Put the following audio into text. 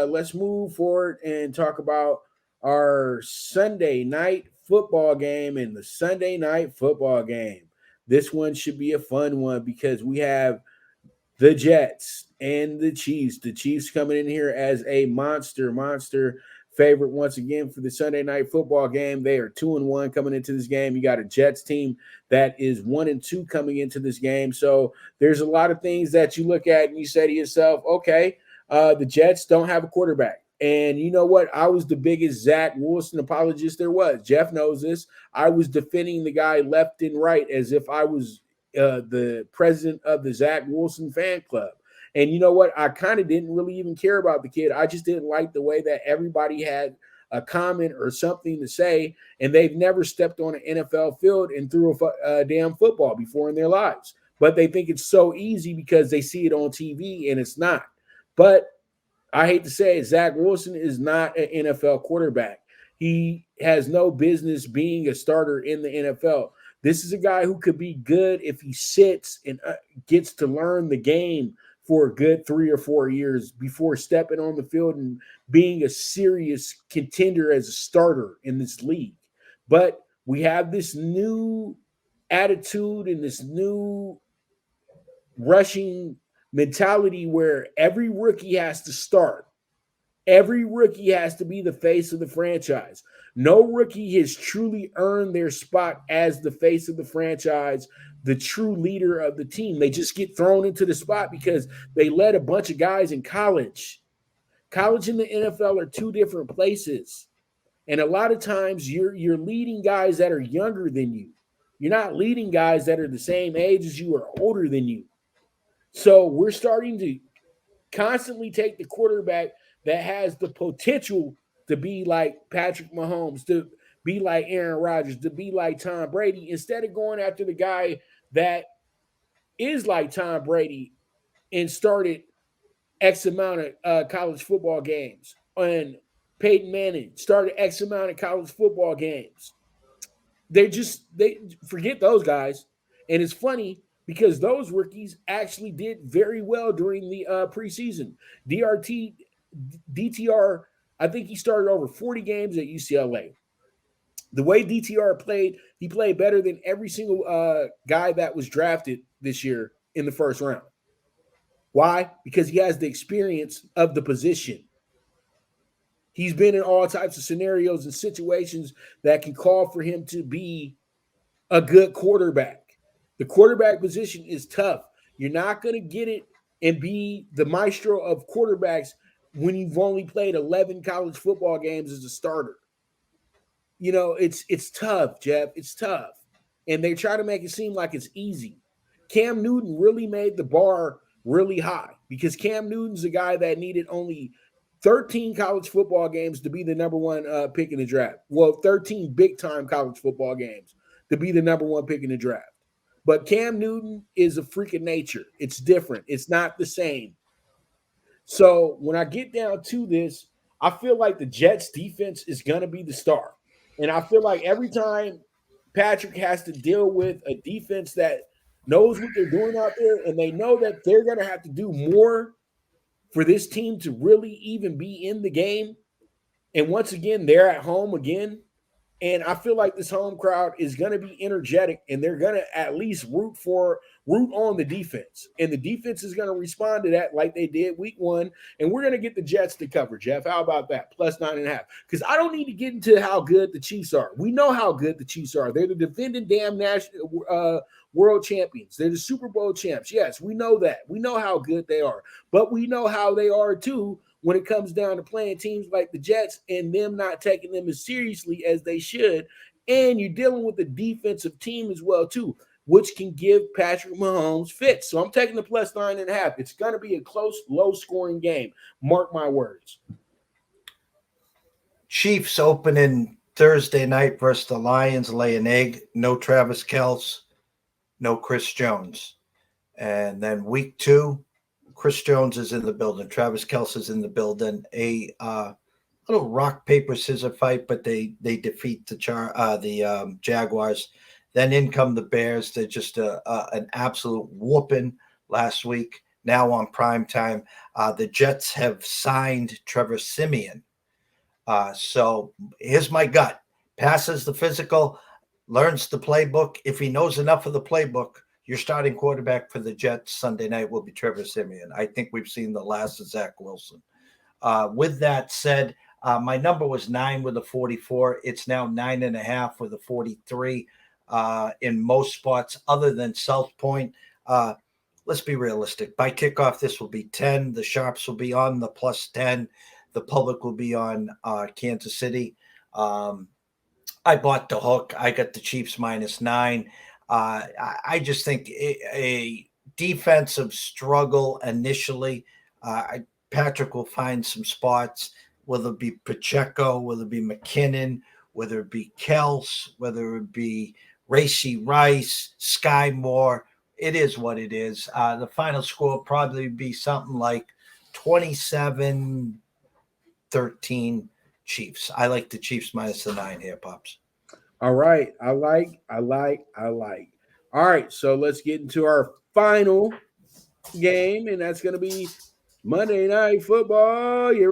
let's move forward and talk about our Sunday night football game and the Sunday night football game. This one should be a fun one because we have the Jets and the Chiefs. The Chiefs coming in here as a monster favorite once again for the Sunday night football game. They are 2-1 coming into this game. You got a Jets team that is 1-2 coming into this game. So there's a lot of things that you look at and you say to yourself, okay, the Jets don't have a quarterback. And you know what? I was the biggest Zach Wilson apologist there was. Jeff knows this. I was defending the guy left and right as if I was the president of the Zach Wilson fan club. And you know what? I kind of didn't really even care about the kid. I just didn't like the way that everybody had a comment or something to say, and they've never stepped on an NFL field and threw a damn football before in their lives. But they think it's so easy because they see it on TV, and it's not. But I hate to say it, Zach Wilson is not an NFL quarterback. He has no business being a starter in the NFL. This is a guy who could be good if he sits and gets to learn the game for a good 3 or 4 years before stepping on the field and being a serious contender as a starter in this league. But we have this new attitude and this new rushing mentality where every rookie has to start. Every rookie has to be the face of the franchise. No rookie has truly earned their spot as the face of the franchise, the true leader of the team. They just get thrown into the spot because they led a bunch of guys in college. College and the NFL are two different places. And a lot of times you're leading guys that are younger than you. You're not leading guys that are the same age as you or older than you. So we're starting to constantly take the quarterback that has the potential to be like Patrick Mahomes, to be like Aaron Rodgers, to be like Tom Brady, instead of going after the guy that is like Tom Brady and started X amount of college football games. And Peyton Manning started X amount of college football games. They forget those guys. And it's funny because those rookies actually did very well during the preseason. DTR, I think he started over 40 games at UCLA. The way DTR played, he played better than every single guy that was drafted this year in the first round. Why? Because he has the experience of the position. He's been in all types of scenarios and situations that can call for him to be a good quarterback. The quarterback position is tough. You're not going to get it and be the maestro of quarterbacks when you've only played 11 college football games as a starter. You know, it's tough, Jeff. It's tough. And they try to make it seem like it's easy. Cam Newton really made the bar really high because Cam Newton's a guy that needed only 13 college football games to be the number one pick in the draft. Well, 13 big-time college football games to be the number one pick in the draft. But Cam Newton is a freak of nature. It's different. It's not the same. So when I get down to this, I feel like the Jets defense is going to be the star. And I feel like every time Patrick has to deal with a defense that knows what they're doing out there and they know that they're going to have to do more for this team to really even be in the game. And once again, they're at home again. And I feel like this home crowd is going to be energetic and they're going to at least root on the defense. And the defense is going to respond to that like they did week one. And we're going to get the Jets to cover, Jeff. How about that? Plus 9.5. Because I don't need to get into how good the Chiefs are. We know how good the Chiefs are. They're the defending damn national world champions. They're the Super Bowl champs. Yes, we know that. We know how good they are. But we know how they are too when it comes down to playing teams like the Jets and them not taking them as seriously as they should. And you're dealing with a defensive team as well, too, which can give Patrick Mahomes fits. So I'm taking the plus 9.5. It's going to be a close, low-scoring game. Mark my words. Chiefs opening Thursday night versus the Lions, lay an egg. No Travis Kelce, no Chris Jones. And then week 2, Chris Jones is in the building. Travis Kelce is in the building. A little rock, paper, scissors fight, but they defeat the Jaguars. Then in come the Bears. They're just an absolute whooping last week. now on Primetime. The Jets have signed Trevor Siemian. So here's my gut. Passes the physical, learns the playbook. If he knows enough of the playbook, your starting quarterback for the Jets Sunday night will be Trevor Siemian. I think we've seen the last of Zach Wilson. With that said, my number was 9 with a 44. It's now 9.5 with a 43 in most spots other than South Point. Let's be realistic. By kickoff, this will be 10. The Sharps will be on the plus 10. The public will be on Kansas City. I bought the hook. I got the Chiefs -9. I just think a defensive struggle initially. Patrick will find some spots, whether it be Pacheco, whether it be McKinnon, whether it be Kels, whether it be Racy Rice, Sky Moore. It is what it is. The final score will probably be something like 27-13 Chiefs. I like the Chiefs -9 here, Pops. All right. I like. All right. So let's get into our final game, and that's going to be Monday Night Football. You